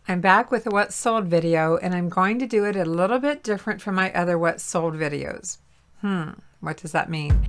I'm back with a What's Sold video, and I'm going to do it a little bit different from my other What's Sold videos. What does that mean?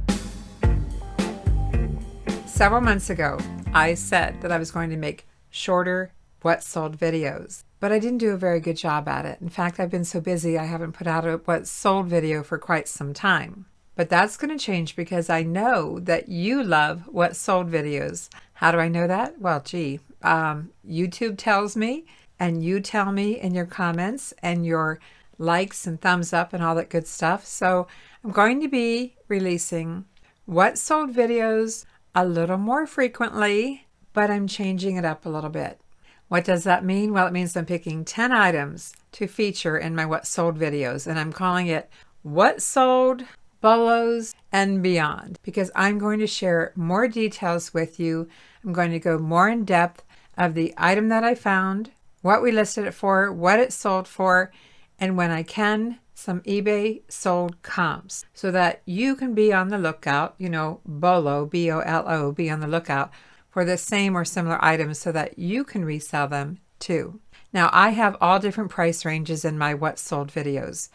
Several months ago, I said that I was going to make shorter What's Sold videos, but I didn't do a very good job at it. In fact, I've been so busy I haven't put out a What's Sold video for quite some time. But that's going to change because I know that you love What's Sold videos. How do I know that? Well, YouTube tells me, and you tell me in your comments and your likes and thumbs up and all that good stuff. So I'm going to be releasing What's Sold videos a little more frequently, but I'm changing it up a little bit. What does that mean? Well, it means I'm picking 10 items to feature in my What's Sold videos, and I'm calling it What's Sold, BOLOS, and Beyond, because I'm going to share more details with you. I'm going to go more in depth of the item that I found, what we listed it for, what it sold for, and when I can, some eBay sold comps so that you can be on the lookout, BOLO, B-O-L-O, be on the lookout for the same or similar items so that you can resell them too. Now, I have all different price ranges in my What's Sold videos.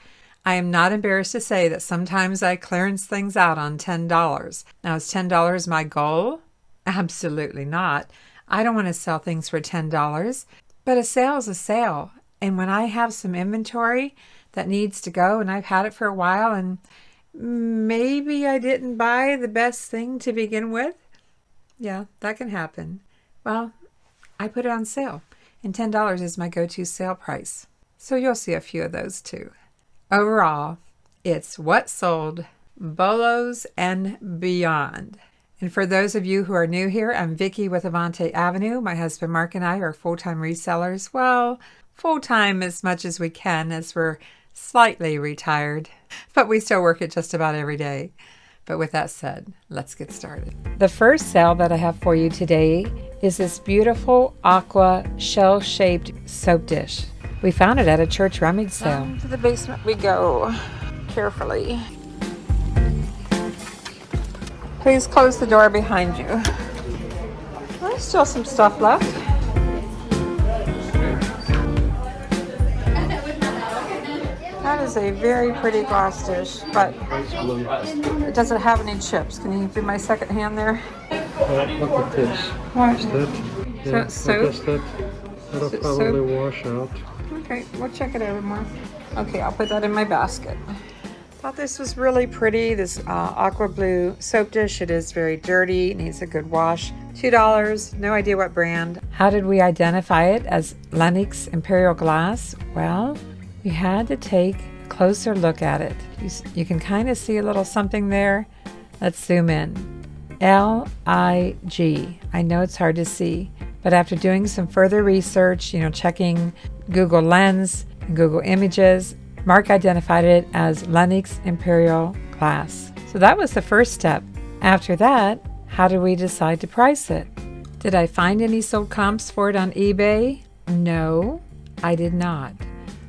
I am not embarrassed to say that sometimes I clearance things out on $10. Now, is $10 my goal? Absolutely not. I don't want to sell things for $10. But a sale is a sale, and when I have some inventory that needs to go, and I've had it for a while, and maybe I didn't buy the best thing to begin with, yeah, that can happen. Well, I put it on sale, and $10 is my go-to sale price. So you'll see a few of those too. Overall, it's What's Sold, BOLOS, and Beyond. And for those of you who are new here, I'm Vicki with Avante-Avenue. My husband Mark and I are full-time resellers. Well, full-time as much as we can, as we're slightly retired, but we still work it just about every day. But with that said, let's get started. The first sale that I have for you today is this beautiful aqua shell-shaped soap dish. We found it at a church rummage sale. Down to the basement we go, carefully. Please close the door behind you. There's still some stuff left. That is a very pretty glass dish, but it doesn't have any chips. Can you do my second hand there? Look at this. What? Is that? So it's soap? That'll Soap? probably wash out. Okay, we'll check it over more. Okay, I'll put that in my basket. Thought this was really pretty, this aqua blue soap dish. It is very dirty, needs a good wash. $2, no idea what brand. How did we identify it as Lennox Imperial Glass? Well, we had to take a closer look at it. You can kind of see a little something there. Let's zoom in. L-I-G. I know it's hard to see, but after doing some further research, checking Google Lens and Google Images, Mark identified it as Lennox Imperial Glass. So that was the first step. After that, how did we decide to price it? Did I find any sold comps for it on eBay? No, I did not.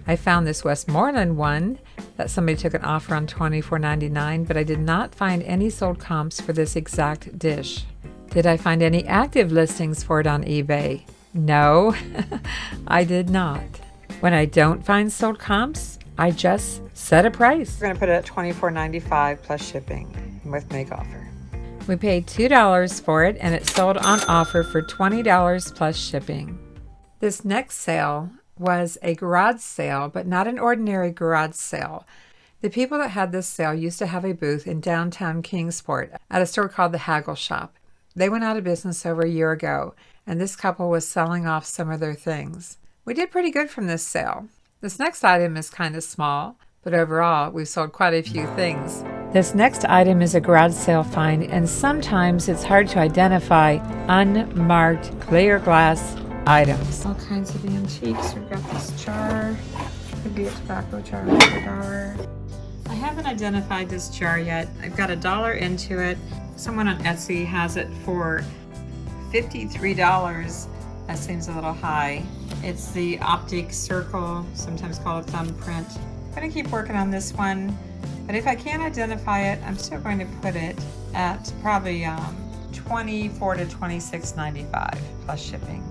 I found this Westmoreland one that somebody took an offer on $24.99, but I did not find any sold comps for this exact dish. Did I find any active listings for it on eBay? No, I did not. When I don't find sold comps, I just set a price. We're going to put it at $24.95 plus shipping with make offer. We paid $2 for it, and it sold on offer for $20 plus shipping. This next sale was a garage sale, but not an ordinary garage sale. The people that had this sale used to have a booth in downtown Kingsport at a store called the Haggle Shop. They went out of business over a year ago, and this couple was selling off some of their things. We did pretty good from this sale. This next item is kind of small, but overall, we've sold quite a few things. This next item is a garage sale find, and sometimes it's hard to identify unmarked clear glass items. All kinds of antiques. We've got this jar. Could be a tobacco jar for $1. I haven't identified this jar yet. I've got $1 into it. Someone on Etsy has it for $53. That seems a little high. It's the optic circle, sometimes called a thumbprint. I'm gonna keep working on this one, but if I can't identify it, I'm still going to put it at probably $24 to $26.95 plus shipping.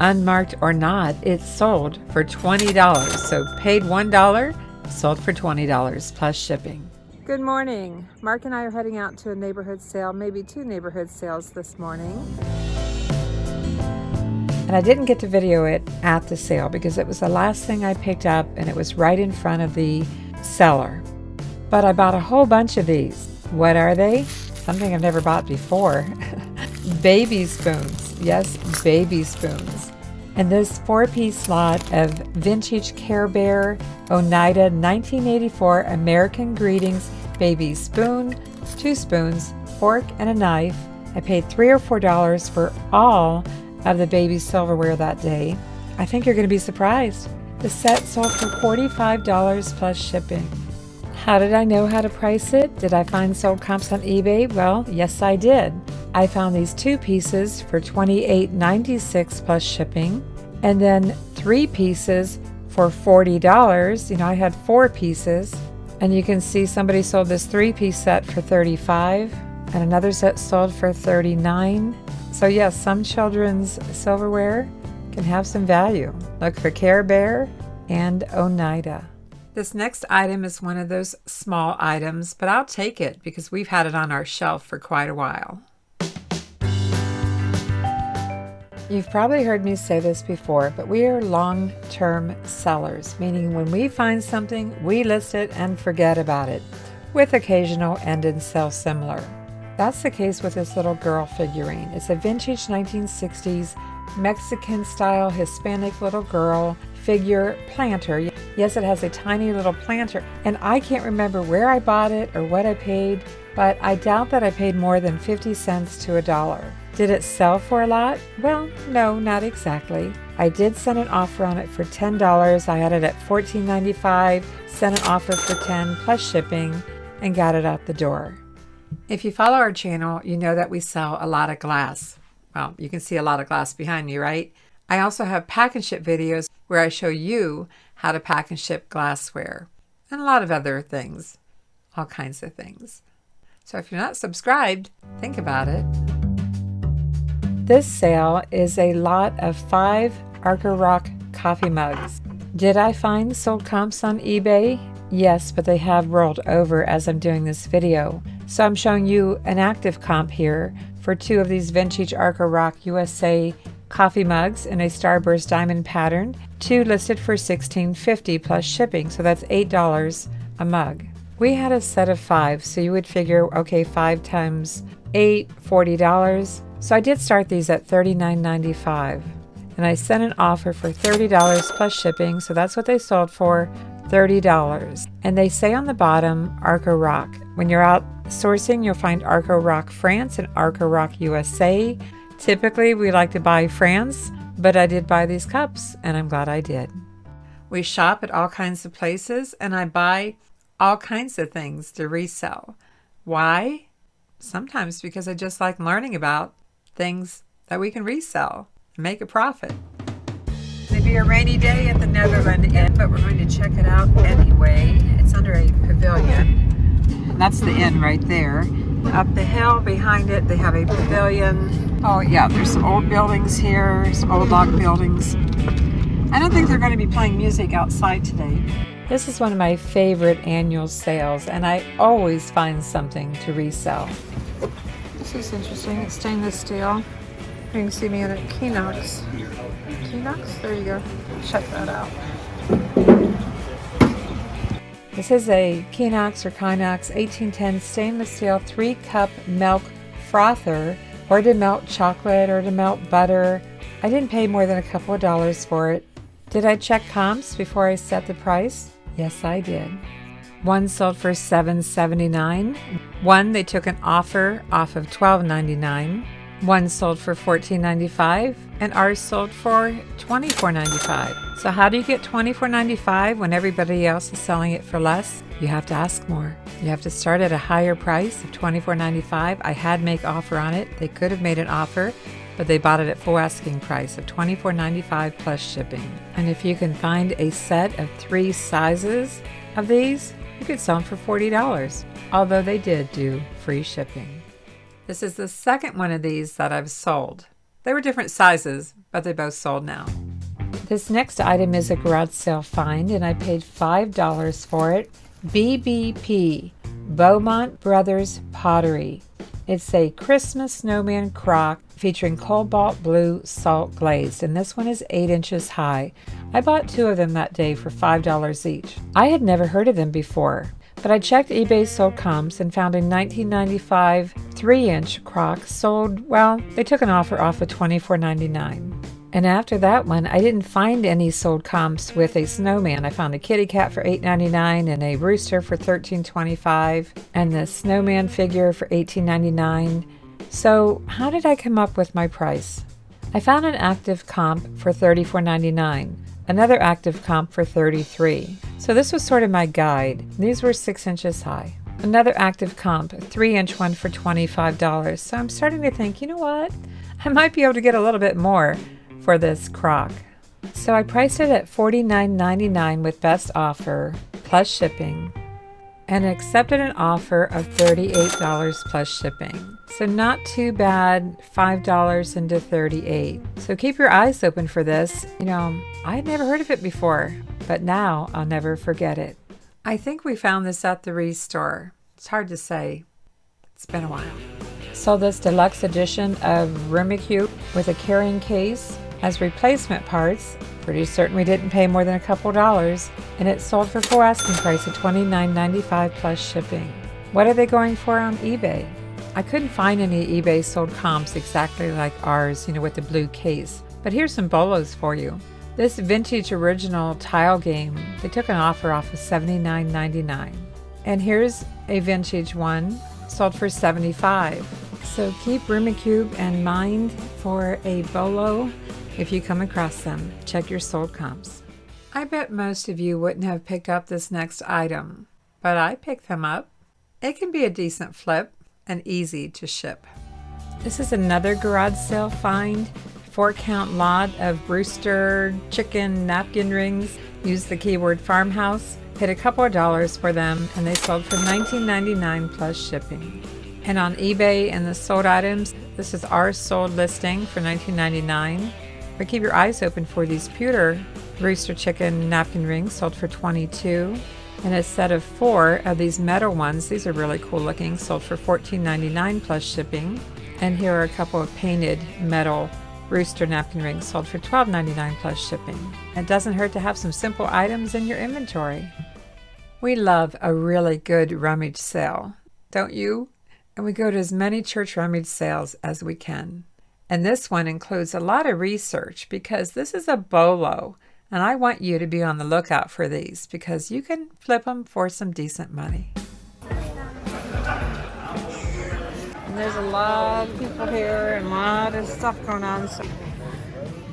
Unmarked or not, it's sold for $20. So paid $1, sold for $20 plus shipping. Good morning. Mark and I are heading out to a neighborhood sale, maybe 2 neighborhood sales this morning. And I didn't get to video it at the sale because it was the last thing I picked up and it was right in front of the seller. But I bought a whole bunch of these. What are they? Something I've never bought before. Baby spoons. Yes, baby spoons. And this 4-piece lot of vintage Care Bear Oneida 1984 American Greetings baby spoon, 2 spoons, fork, and a knife. I paid $3 or $4 for all of the baby silverware that day. I think you're going to be surprised. The set sold for $45 plus shipping. How did I know how to price it? Did I find sold comps on eBay? Well, yes, I did. I found these 2 pieces for $28.96 plus shipping, and then 3 pieces for $40. You know, I had 4 pieces, and you can see somebody sold this 3-piece set for $35, and another set sold for $39. So yes, some children's silverware can have some value. Look for Care Bear and Oneida. This next item is one of those small items, but I'll take it because we've had it on our shelf for quite a while. You've probably heard me say this before, but we are long-term sellers, meaning when we find something, we list it and forget about it, with occasional end and sell similar. That's the case with this little girl figurine. It's a vintage 1960s Mexican-style Hispanic little girl figure planter. Yes, it has a tiny little planter, and I can't remember where I bought it or what I paid, but I doubt that I paid more than 50 cents to $1. Did it sell for a lot? Well, no, not exactly. I did send an offer on it for $10. I had it at $14.95, sent an offer for $10 plus shipping, and got it out the door. If you follow our channel, you know that we sell a lot of glass. Well, you can see a lot of glass behind me, right? I also have pack and ship videos where I show you how to pack and ship glassware and a lot of other things, all kinds of things. So if you're not subscribed, think about it. This sale is a lot of 5 Arca Rock coffee mugs. Did I find sold comps on eBay? Yes, but they have rolled over as I'm doing this video. So I'm showing you an active comp here for 2 of these vintage Arca Rock USA coffee mugs in a Starburst diamond pattern, 2 listed for $16.50 plus shipping, so that's $8 a mug. We had a set of 5, so you would figure, okay, 5 times 8, $40. So I did start these at $39.95, and I sent an offer for $30 plus shipping, so that's what they sold for, $30. And they say on the bottom, Arca Rock. When you're out sourcing, you'll find Arca Rock France and Arca Rock USA. Typically, we like to buy France, but I did buy these cups, and I'm glad I did. We shop at all kinds of places, and I buy all kinds of things to resell. Why? Sometimes because I just like learning about things that we can resell and make a profit. It'll be a rainy day at the Netherland Inn, but we're going to check it out anyway. It's under a pavilion. That's the inn right there. Up the hill behind it, they have a pavilion. Oh yeah, there's some old buildings here, some old log buildings. I don't think they're going to be playing music outside today. This is one of my favorite annual sales, and I always find something to resell. This is interesting. It's stainless steel. You can see me in a Kinox. Kinox? There you go. Check that out. This is a Kinox or Kinox 1810 stainless steel 3-cup milk frother, or to melt chocolate or to melt butter. I didn't pay more than a couple of dollars for it. Did I check comps before I set the price? Yes, I did. One sold for $7.79. One, they took an offer off of $12.99. One sold for $14.95, and ours sold for $24.95. So how do you get $24.95 when everybody else is selling it for less? You have to ask more. You have to start at a higher price of $24.95. I had make offer on it. They could have made an offer, but they bought it at full asking price of $24.95 plus shipping. And if you can find a set of 3 sizes of these, you could sell them for $40, although they did do free shipping. This is the second one of these that I've sold. They were different sizes, but they both sold now. This next item is a garage sale find, and I paid $5 for it. BBP, Beaumont Brothers Pottery. It's a Christmas snowman crock featuring cobalt blue salt glazed, and this one is 8 inches high. I bought 2 of them that day for $5 each. I had never heard of them before, but I checked eBay sold comps and found a 1995 3-inch crock sold, well, they took an offer off of $24.99. And after that one, I didn't find any sold comps with a snowman. I found a kitty cat for $8.99 and a rooster for $13.25 and the snowman figure for $18.99. So how did I come up with my price? I found an active comp for $34.99, another active comp for $33. So this was sort of my guide. These were 6 inches high. Another active comp, a 3-inch one for $25. So I'm starting to think, you know what? I might be able to get a little bit more for this crock. So I priced it at $49.99 with best offer plus shipping and accepted an offer of $38 plus shipping. So not too bad, $5 into $38. So keep your eyes open for this. You know, I had never heard of it before, but now I'll never forget it. I think we found this at the ReStore. It's hard to say. It's been a while. So this deluxe edition of Rummikub with a carrying case as replacement parts. Pretty certain we didn't pay more than a couple dollars, and it sold for full asking price of $29.95 plus shipping. What are they going for on eBay? I couldn't find any eBay sold comps exactly like ours, you know, with the blue case. But here's some BOLOS for you. This vintage original tile game, they took an offer off of $79.99. And here's a vintage one, sold for $75. So keep Rummikub in mind for a BOLO. If you come across them, check your sold comps. I bet most of you wouldn't have picked up this next item, but I picked them up. It can be a decent flip and easy to ship. This is another garage sale find. 4-count lot of rooster chicken napkin rings. Use the keyword farmhouse. Paid a couple of dollars for them, and they sold for $19.99 plus shipping. And on eBay and the sold items, this is our sold listing for $19.99. But keep your eyes open for these pewter rooster chicken napkin rings, sold for $22. And a set of 4 of these metal ones, these are really cool looking, sold for $14.99 plus shipping. And here are a couple of painted metal rooster napkin rings, sold for $12.99 plus shipping. It doesn't hurt to have some simple items in your inventory. We love a really good rummage sale, don't you? And we go to as many church rummage sales as we can. And this one includes a lot of research because this is a BOLO. And I want you to be on the lookout for these because you can flip them for some decent money. And there's a lot of people here and a lot of stuff going on. So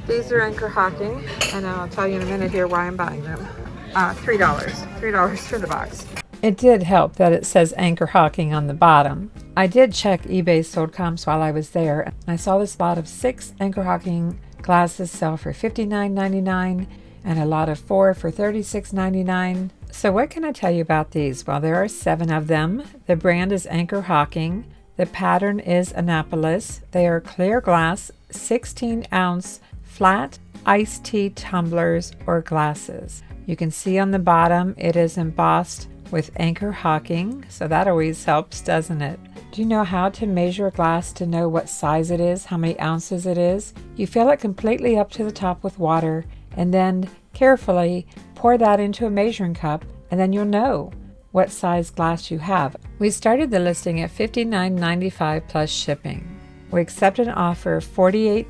these are anchor hocking, and I'll tell you in a minute here why I'm buying them. $3 for the box. It did help that it says anchor hocking on the bottom. I did check eBay sold comps while I was there, and I saw this lot of 6 anchor hocking glasses sell for $59.99 and a lot of 4 for $36.99. So what can I tell you about these? Well, there are 7 of them. The brand is Anchor Hocking. The pattern is Annapolis. They are clear glass, 16-ounce flat iced tea tumblers or glasses. You can see on the bottom it is embossed with Anchor Hocking, so that always helps, doesn't it? Do you know how to measure a glass to know what size it is, how many ounces it is? You fill it completely up to the top with water and then carefully pour that into a measuring cup, and then you'll know what size glass you have. We started the listing at $59.95 plus shipping. We accepted an offer of $48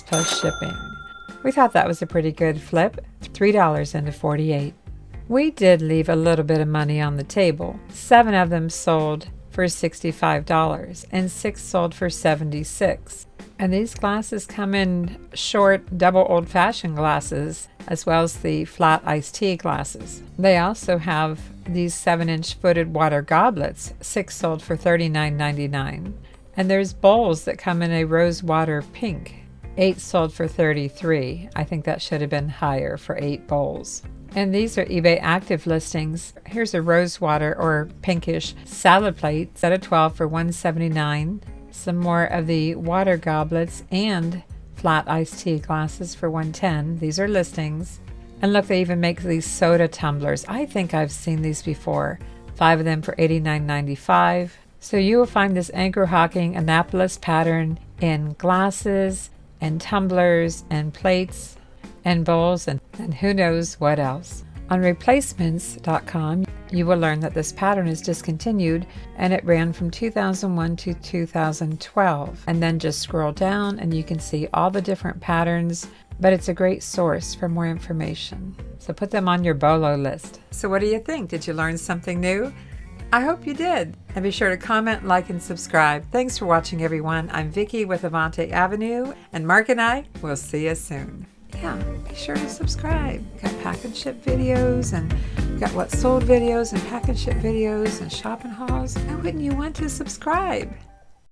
plus shipping. We thought that was a pretty good flip, $3 into $48. We did leave a little bit of money on the table. 7 of them sold for $65 and 6 sold for $76. And these glasses come in short double old-fashioned glasses as well as the flat iced tea glasses. They also have these 7-inch footed water goblets. 6 sold for $39.99. And there's bowls that come in a rose water pink. 8 sold for $33. I think that should have been higher for 8 bowls. And these are eBay active listings. Here's a rose water or pinkish salad plate, set of 12 for $179. Some more of the water goblets and flat iced tea glasses for $110. These are listings. And look, they even make these soda tumblers. I think I've seen these before. 5 of them for $89.95. So you will find this anchor hocking Annapolis pattern in glasses and tumblers and plates and bowls and who knows what else. On replacements.com, you will learn that this pattern is discontinued and it ran from 2001 to 2012. And then just scroll down and you can see all the different patterns, but it's a great source for more information. So put them on your BOLO list. So what do you think? Did you learn something new? I hope you did. And be sure to comment, like, and subscribe. Thanks for watching, everyone. I'm Vicki with Avante-Avenue, and Mark and I will see you soon. Yeah, be sure to subscribe. We've got pack and ship videos, and we've got what sold videos, and pack and ship videos, and shopping hauls. Why wouldn't you want to subscribe?